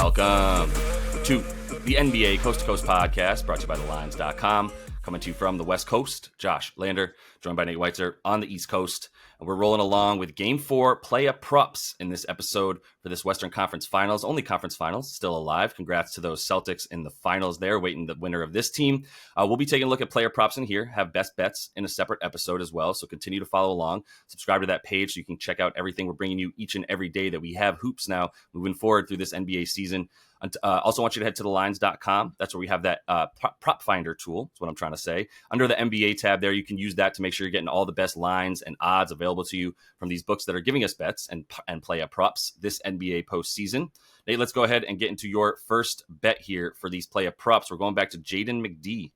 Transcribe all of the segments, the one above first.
Welcome to the NBA Coast to Coast podcast brought to you by thelines.com. Coming to you from the West Coast, Josh Lander, joined by Nate Weitzer on the East Coast. And we're rolling along with Game 4 play-up props in this episode for this Western Conference Finals. Only conference finals, still alive. Congrats to those Celtics in the finals there, waiting the winner of this team. We'll be taking a look at player props in here, have best bets in a separate episode as well. So continue to follow along. Subscribe to that page so you can check out everything we're bringing you each and every day that we have hoops now moving forward through this NBA season. Also want you to head to thelines.com. That's where we have that prop finder tool. That's what I'm trying to say. Under the NBA tab there, you can use that to make sure you're getting all the best lines and odds available to you from these books that are giving us bets and play-up props this NBA postseason. Nate, let's go ahead and get into your first bet here for these play-up props. We're going back to Jaden McD.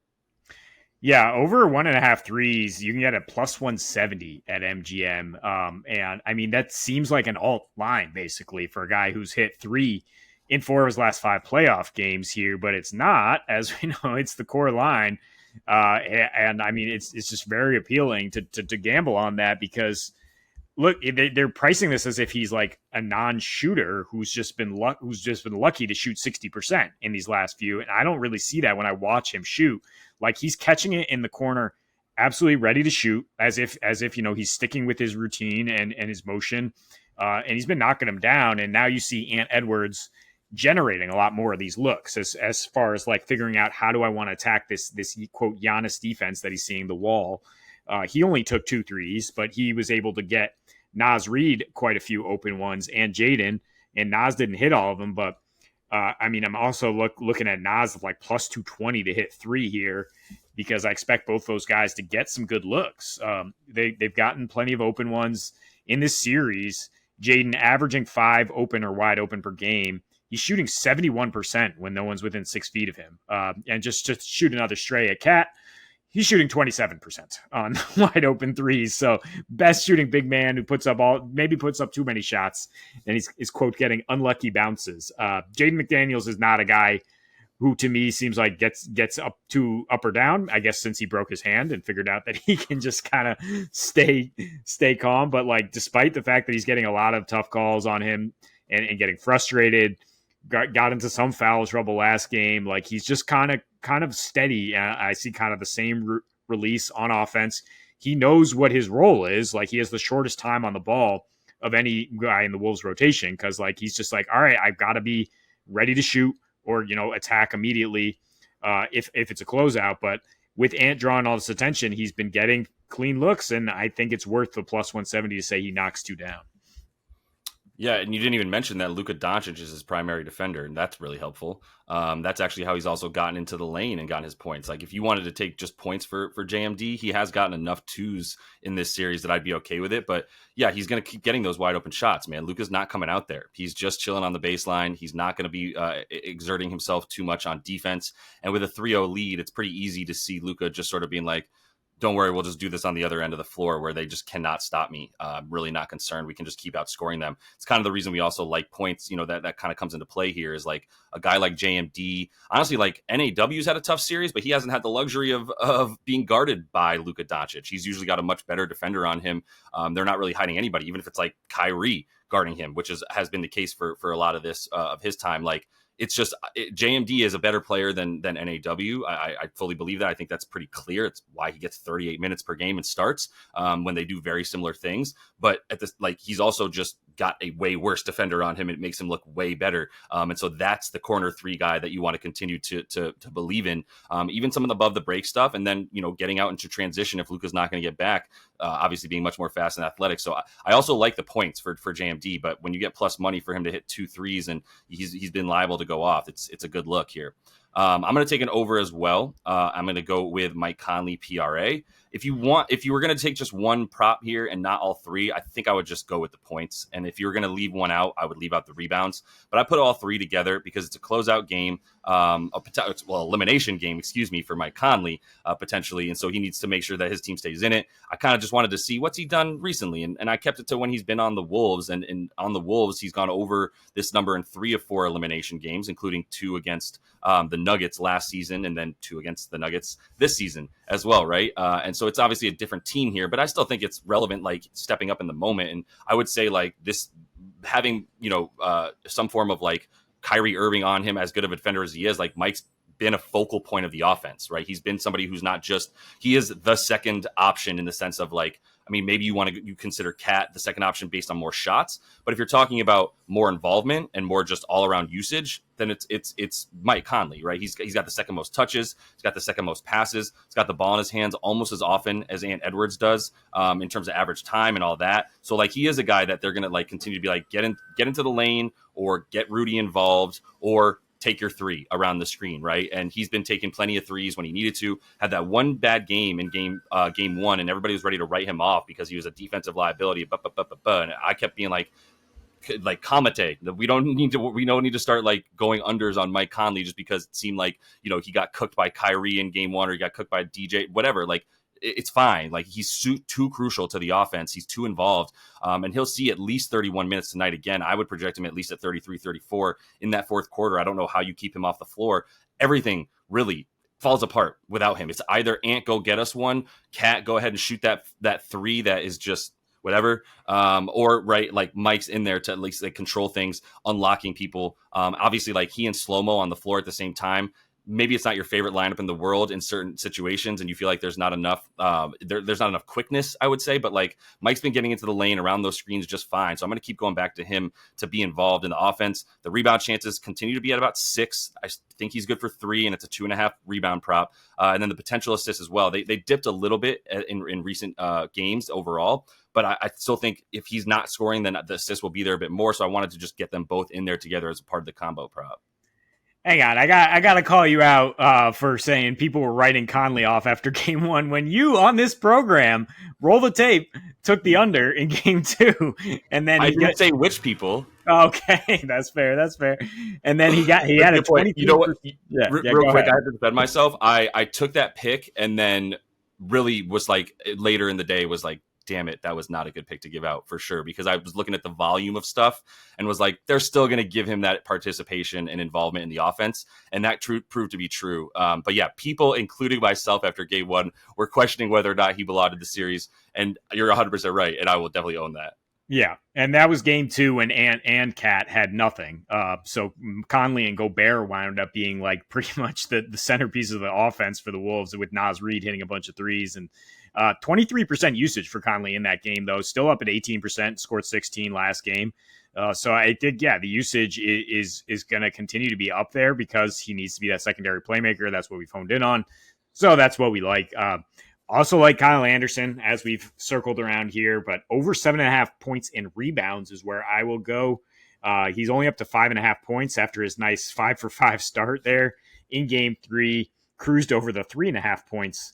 Yeah, over 1.5 threes, you can get a plus 170 at MGM. And I mean, that seems like an alt line basically for a guy who's hit 3 in 4 of his last 5 playoff games here, but it's not, as we know, it's the core line. And I mean, it's just very appealing to gamble on that because look, they're pricing this as if he's like a non-shooter who's just been lucky to shoot 60% in these last few. And I don't really see that when I watch him shoot. Like he's catching it in the corner, absolutely ready to shoot as if, you know, he's sticking with his routine and his motion. And he's been knocking him down. And now you see Ant Edwards generating a lot more of these looks as far as like figuring out how do I want to attack this quote Giannis defense that he's seeing the wall. He only took 2 threes, but he was able to get Naz Reid quite a few open ones and Jaden, and Naz didn't hit all of them. But I mean, I'm also looking at Naz of like plus 220 to hit 3 here because I expect both those guys to get some good looks. They've gotten plenty of open ones in this series. Jaden averaging 5 open or wide open per game. He's shooting 71% when no one's within 6 feet of him. And just to shoot another stray at Cat, he's shooting 27% on wide open threes. So best shooting big man who puts up too many shots and he's quote getting unlucky bounces. Jaden McDaniels is not a guy who to me seems like gets up or down, I guess, since he broke his hand and figured out that he can just kind of stay calm. But like, despite the fact that he's getting a lot of tough calls on him and getting frustrated, got into some foul trouble last game. Like he's just kind of steady. I see kind of the same release on offense. He knows what his role is. Like he has the shortest time on the ball of any guy in the Wolves rotation. Cause like, he's just like, all right, I've got to be ready to shoot or, you know, attack immediately if it's a closeout. But with Ant drawing all this attention, he's been getting clean looks. And I think it's worth the plus 170 to say he knocks 2 down. Yeah, and you didn't even mention that Luka Doncic is his primary defender, and that's really helpful. That's actually how he's also gotten into the lane and gotten his points. Like, if you wanted to take just points for JMD, he has gotten enough 2s in this series that I'd be okay with it. But, yeah, he's going to keep getting those wide-open shots, man. Luka's not coming out there. He's just chilling on the baseline. He's not going to be exerting himself too much on defense. And with a 3-0 lead, it's pretty easy to see Luka just sort of being like, don't worry, we'll just do this on the other end of the floor where they just cannot stop me. I'm really not concerned. We can just keep outscoring them. It's kind of the reason we also like points, you know, that kind of comes into play here is like a guy like JMD. Honestly, like NAW's had a tough series, but he hasn't had the luxury of being guarded by Luka Doncic. He's usually got a much better defender on him. They're not really hiding anybody, even if it's like Kyrie guarding him, which has been the case for a lot of this of his time. Like, it's just JMD is a better player than NAW. I fully believe that. I think that's pretty clear. It's why he gets 38 minutes per game and starts when they do very similar things. But at this, like, he's also just got a way worse defender on him. It makes him look way better. And so that's the corner 3 guy that you want to continue to believe in. Even some of the above the break stuff, and then, you know, getting out into transition if Luka's not going to get back. Obviously being much more fast and athletic. So I also like the points for JMD, but when you get plus money for him to hit 2 threes and he's been liable to go off, it's a good look here. I'm going to take an over as well. I'm going to go with Mike Conley PRA. If you were going to take just one prop here and not all 3, I think I would just go with the points. And if you were going to leave one out, I would leave out the rebounds. But I put all 3 together because it's a closeout game, elimination game, for Mike Conley potentially. And so he needs to make sure that his team stays in it. I kind of just wanted to see what's he done recently. And I kept it to when he's been on the Wolves. And on the Wolves, he's gone over this number in 3 of 4 elimination games, including 2 against the Nuggets last season and then 2 against the Nuggets this season as well, right? And so it's obviously a different team here, but I still think it's relevant, like stepping up in the moment. And I would say like this, having, some form of like Kyrie Irving on him, as good of a defender as he is, like Mike's been a focal point of the offense, right? He's been somebody who's not just, he is the second option in the sense of like, I mean, maybe you consider Cat the second option based on more shots, but if you're talking about more involvement and more just all around usage, then it's Mike Conley, right? He's got the second most touches, he's got the second most passes, he's got the ball in his hands almost as often as Ant Edwards does, in terms of average time and all that. So like he is a guy that they're gonna like continue to be like get into the lane or get Rudy involved or take your three around the screen, right? And he's been taking plenty of threes when he needed to. Had that one bad game in game one, and everybody was ready to write him off because he was a defensive liability. And I kept being like Kamate. We don't need to start like going unders on Mike Conley just because it seemed like, you know, he got cooked by Kyrie in game one or he got cooked by DJ, whatever. Like it's fine. Like he's too crucial to the offense. He's too involved. And he'll see at least 31 minutes tonight. Again, I would project him at least at 33, 34 in that fourth quarter. I don't know how you keep him off the floor. Everything really falls apart without him. It's either Ant, go get us one, Cat, go ahead and shoot that three that is just whatever, or right, like Mike's in there to at least like control things, unlocking people. Obviously, like he and Slow-Mo on the floor at the same time. Maybe it's not your favorite lineup in the world in certain situations, and you feel like there's not enough there's not enough quickness, I would say. But like Mike's been getting into the lane around those screens just fine. So I'm going to keep going back to him to be involved in the offense. The rebound chances continue to be at about 6. I think he's good for 3, and it's a 2.5 rebound prop. And then the potential assists as well. They dipped a little bit in recent games overall. But I still think if he's not scoring, then the assists will be there a bit more. So I wanted to just get them both in there together as a part of the combo prop. Hang on, I got to call you out for saying people were writing Conley off after game one when you on this program roll the tape took the under in game 2, and then I didn't say which people. Okay, that's fair. And then he had a 20. You know what? Real quick, I had to defend myself. I took that pick and then really was like later in the day was like, damn it, that was not a good pick to give out for sure, because I was looking at the volume of stuff and was like, they're still going to give him that participation and involvement in the offense. And that proved to be true. But yeah, people, including myself after game 1, were questioning whether or not he belonged in the series. And you're 100% right. And I will definitely own that. Yeah, and that was game 2 when Ant and Cat had nothing. So Conley and Gobert wound up being like pretty much the centerpiece of the offense for the Wolves, with Naz Reid hitting a bunch of threes. And 23% usage for Conley in that game, though, still up at 18%, scored 16 last game. So I think, yeah, the usage is going to continue to be up there because he needs to be that secondary playmaker. That's what we've honed in on. So that's what we like. Also like Kyle Anderson, as we've circled around here, but over 7.5 points in rebounds is where I will go. He's only up to 5.5 points after his nice 5-for-5 start there in game 3, cruised over the 3.5 points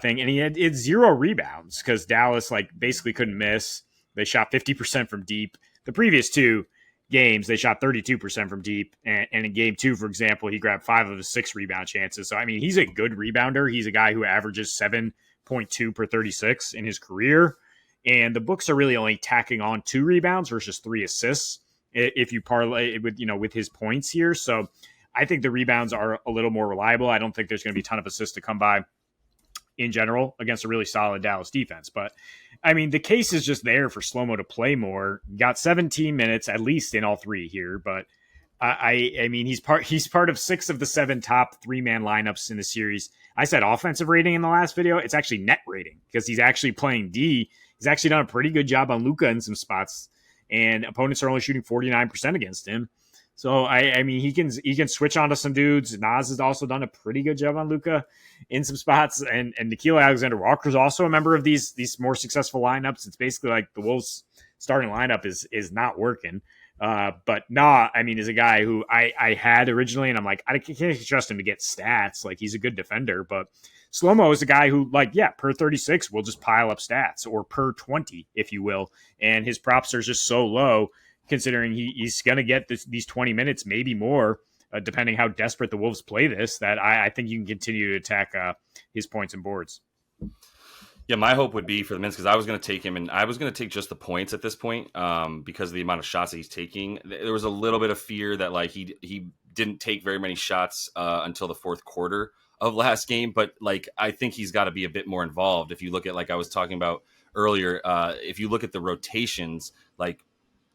thing. And he had 0 rebounds because Dallas like basically couldn't miss. They shot 50% from deep. The previous 2 games, they shot 32% from deep. And in game 2, for example, he grabbed 5 of his 6 rebound chances. So, I mean, he's a good rebounder. He's a guy who averages 7.2 per 36 in his career. And the books are really only tacking on 2 rebounds versus 3 assists if you parlay it with his points here. So I think the rebounds are a little more reliable. I don't think there's going to be a ton of assists to come by in general against a really solid Dallas defense. But I mean, the case is just there for Slow-Mo to play more. Got 17 minutes at least in all 3 here, but I mean, he's part of 6 of the 7 top 3-man lineups in the series. I said offensive rating in the last video. It's actually net rating because he's actually playing D. He's actually done a pretty good job on Luka in some spots, and opponents are only shooting 49% against him. So I mean, he can switch onto some dudes. Naz has also done a pretty good job on Luka in some spots, and Nickeil Alexander-Walker is also a member of these more successful lineups. It's basically like the Wolves starting lineup is not working. But nah, I mean, is a guy who I had originally, and I'm like, I can't trust him to get stats. Like, he's a good defender, but Slow-Mo is a guy who, like, yeah, per 36 will just pile up stats, or per 20, if you will. And his props are just so low, considering he's going to get these 20 minutes, maybe more, depending how desperate the Wolves play this, that I think you can continue to attack his points and boards. Yeah, my hope would be for the Mints, because I was going to take him, and I was going to take just the points at this point because of the amount of shots that he's taking. There was a little bit of fear that like he didn't take very many shots until the fourth quarter of last game, but like I think he's got to be a bit more involved. If you look at, like I was talking about earlier, if you look at the rotations, like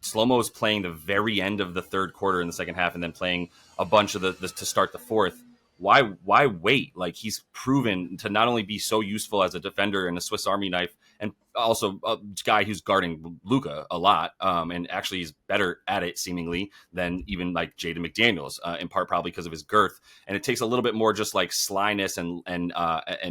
Slow-Mo's playing the very end of the third quarter in the second half and then playing a bunch of the to start the fourth. Why wait? Like, he's proven to not only be so useful as a defender and a Swiss Army knife, and also a guy who's guarding Luka a lot, and actually is better at it seemingly than even like Jaden McDaniels, in part probably because of his girth. And it takes a little bit more just like slyness and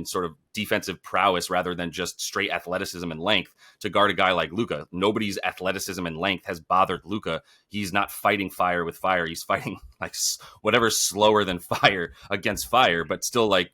sort of defensive prowess rather than just straight athleticism and length to guard a guy like Luka. Nobody's athleticism and length has bothered Luka. He's not fighting fire with fire. He's fighting like whatever's slower than fire against fire, but still like,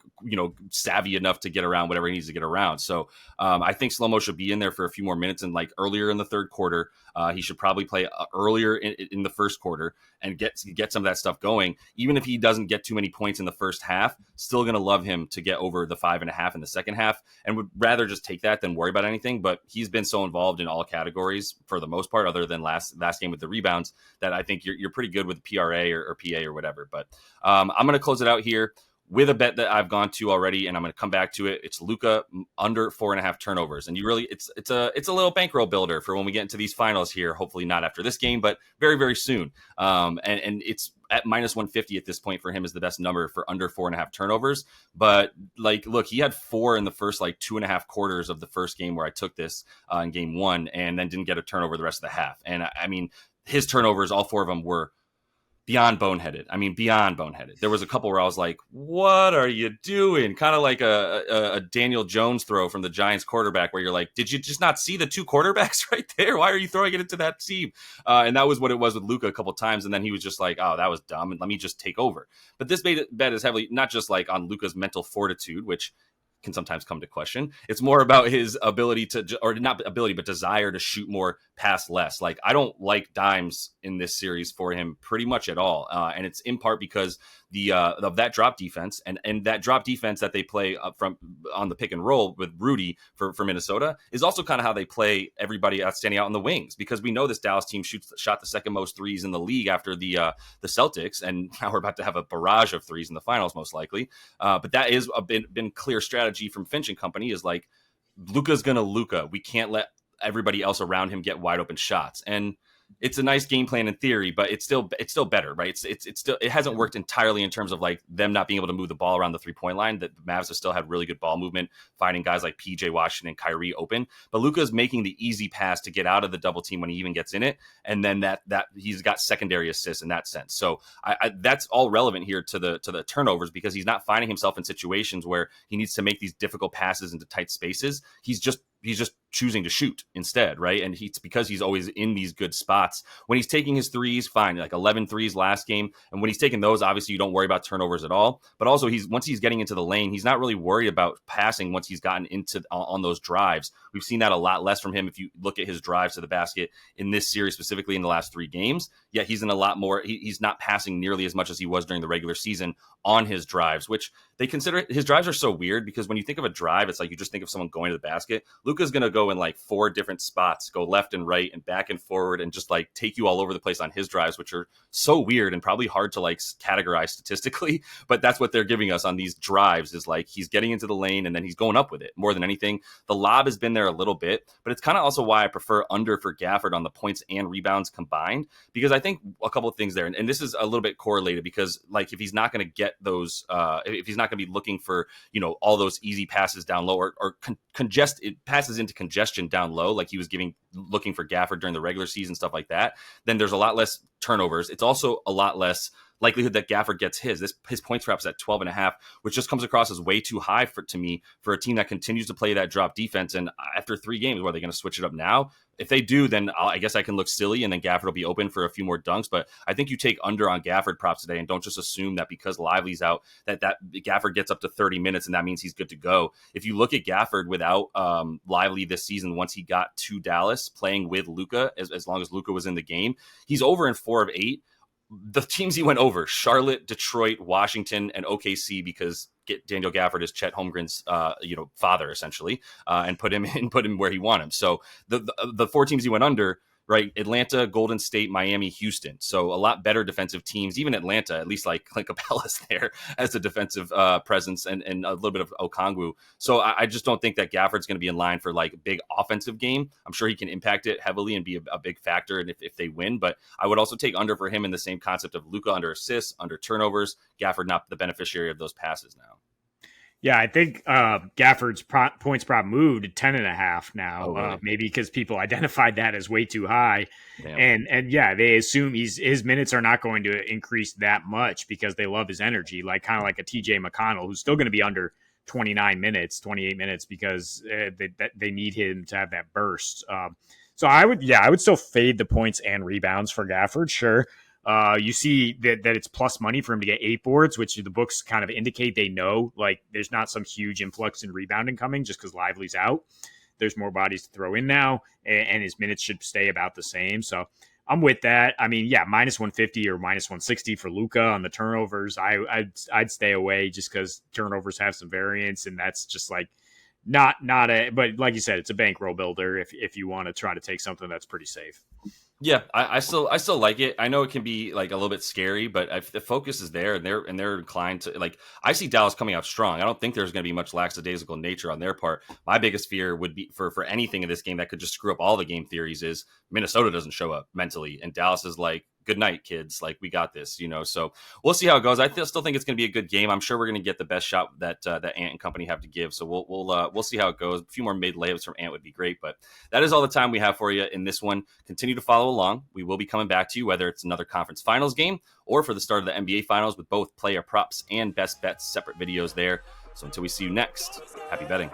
savvy enough to get around whatever he needs to get around. So I think Slow-Mo should be in there for a few more minutes, and like earlier in the third quarter. He should probably play earlier in the first quarter and get some of that stuff going. Even if he doesn't get too many points in the first half, still going to love him to get over the 5.5 in the second half, and would rather just take that than worry about anything. But he's been so involved in all categories for the most part, other than last game with the rebounds, that I think you're pretty good with PRA or PA or whatever. But I'm going to close it out here with a bet that I've gone to already, and I'm going to come back to it. It's Luka under 4.5 turnovers, and it's a little bankroll builder for when we get into these finals here. Hopefully not after this game, but very, very soon. And it's at -150 at this point for him is the best number for under 4.5 turnovers. But like, look, he had 4 in the first like 2.5 quarters of the first game where I took this in game 1, and then didn't get a turnover the rest of the half. And I mean, his turnovers, all 4 of them were beyond boneheaded. I mean, beyond boneheaded. There was a couple where I was like, what are you doing? Kind of like a Daniel Jones throw from the Giants quarterback where you're like, did you just not see the 2 quarterbacks right there? Why are you throwing it into that team? And that was what it was with Luka a couple times. And then he was just like, oh, that was dumb, and let me just take over. But this bet is heavily not just like on Luka's mental fortitude, which can sometimes come to question. It's more about his ability to, or not ability, but desire to shoot more, pass less. Like, I don't like dimes in this series for him pretty much at all. And it's in part because of that drop defense and that drop defense that they play up from on the pick and roll with Rudy for Minnesota is also kind of how they play everybody standing out in the wings, because we know this Dallas team shot the second most threes in the league after the Celtics, and now we're about to have a barrage of threes in the finals most likely. But that is been clear strategy from Finch and company, is like, Luka's gonna Luka. We can't let everybody else around him get wide open shots. And it's a nice game plan in theory, but it's still better, right? It's still, it hasn't worked entirely in terms of like them not being able to move the ball around the 3-point line. That the Mavs have still had really good ball movement, finding guys like PJ Washington and Kyrie open. But Luka's making the easy pass to get out of the double team when he even gets in it, and then that he's got secondary assists in that sense. So that's all relevant here to the turnovers, because he's not finding himself in situations where he needs to make these difficult passes into tight spaces. He's just choosing to shoot instead, right? And it's because he's always in these good spots. When he's taking his threes, fine, like 11 threes last game. And when he's taking those, obviously you don't worry about turnovers at all. But also once he's getting into the lane, he's not really worried about passing once he's gotten into on those drives. We've seen that a lot less from him if you look at his drives to the basket in this series, specifically in the last 3 games. Yet he's in a lot more, he's not passing nearly as much as he was during the regular season on his drives, which they consider, his drives are so weird because when you think of a drive, it's like you just think of someone going to the basket. Luka's going to go in like 4 different spots, go left and right and back and forward, and just like take you all over the place on his drives, which are so weird and probably hard to like categorize statistically. But that's what they're giving us on these drives, is like he's getting into the lane and then he's going up with it more than anything. The lob has been there a little bit, but it's kind of also why I prefer under for Gafford on the points and rebounds combined, because I think a couple of things there, and this is a little bit correlated, because like if he's not going to get those, if he's not going to be looking for, all those easy passes down low or it passes into congestion down low, like he was looking for Gafford during the regular season, stuff like that, then there's a lot less turnovers. It's also a lot less likelihood that Gafford gets his points perhaps at 12.5, which just comes across as way too high to me for a team that continues to play that drop defense. And after 3 games, are they going to switch it up now? If they do, then I guess I can look silly, and then Gafford will be open for a few more dunks. But I think you take under on Gafford props today, and don't just assume that because Lively's out that Gafford gets up to 30 minutes and that means he's good to go. If you look at Gafford without Lively this season, once he got to Dallas playing with Luka, as long as Luka was in the game, he's over in 4 of 8. The teams he went over: Charlotte, Detroit, Washington, and OKC, because Daniel Gafford is Chet Holmgren's father essentially, and put him where he wanted him. So the 4 teams he went under, right? Atlanta, Golden State, Miami, Houston. So a lot better defensive teams. Even Atlanta, at least like Clint Capella's there as a defensive presence, and a little bit of Okongwu. So I just don't think that Gafford's going to be in line for like a big offensive game. I'm sure he can impact it heavily and be a big factor, and if they win. But I would also take under for him in the same concept of Luka under assists, under turnovers. Gafford not the beneficiary of those passes now. Yeah, I think Gafford's points prop moved to 10.5 now. Oh, really? Maybe because people identified that as way too high, Damn. and yeah, they assume his minutes are not going to increase that much because they love his energy, like kind of like a TJ McConnell, who's still going to be under 29 minutes, 28 minutes because they need him to have that burst. So I would still fade the points and rebounds for Gafford, sure. You see that it's plus money for him to get 8 boards, which the books kind of indicate they know. Like there's not some huge influx in rebounding coming just because Lively's out. There's more bodies to throw in now, and his minutes should stay about the same. So I'm with that. I mean, yeah, minus 150 or minus 160 for Luka on the turnovers. I'd stay away just because turnovers have some variance, and that's just like not a. But like you said, it's a bankroll builder if you want to try to take something that's pretty safe. Yeah, I still like it. I know it can be like a little bit scary, but if the focus is there and they're inclined to, like, I see Dallas coming out strong. I don't think there's going to be much lackadaisical nature on their part. My biggest fear would be for anything in this game that could just screw up all the game theories is Minnesota doesn't show up mentally, and Dallas is like, good night, kids. Like, we got this, So we'll see how it goes. I still think it's going to be a good game. I'm sure we're going to get the best shot that Ant and company have to give. So we'll see how it goes. A few more mid layups from Ant would be great, but that is all the time we have for you in this one. Continue to follow along. We will be coming back to you, whether it's another conference finals game or for the start of the NBA finals, with both player props and best bets, separate videos there. So until we see you next, happy betting.